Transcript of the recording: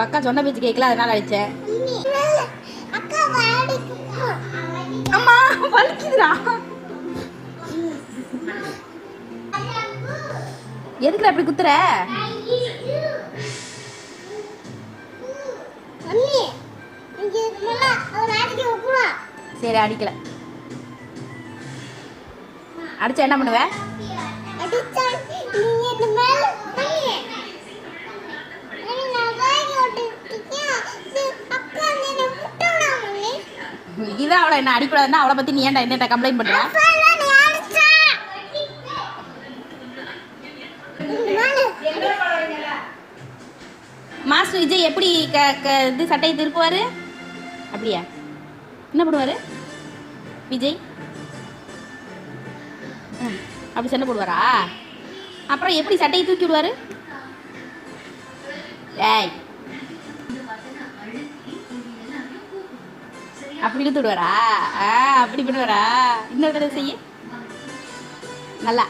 அக்கா சொன்ன பேச்சு கேட்கல, அதனால அடிச்சேன். அம்மா வலிக்குதுடா. எதுக்குல அப்படி குத்துற? சரி அடிக்கல. அடிச்சா என்ன பண்ணுவ? இதான் அவளை என்ன அடிக்கூடாதுன்னா அவளை பத்தி நீ ஏன்டா என்ன கம்ப்ளைண்ட் பண்ற? மாஸ்டர் விஜய் எப்படி இது சட்டையை திருப்புவாரு? அப்படியா? என்ன பண்ணுவாரு விஜய்? அப்படி சண்டை போடுவாரா? அப்புறம் எப்படி சட்டையை தூக்கி விடுவாரு? ஏய், அப்படி இழுத்து விடுவாரா? அப்படி பண்ணுவாரா? இன்னொரு தடவை செய்ய நல்லா.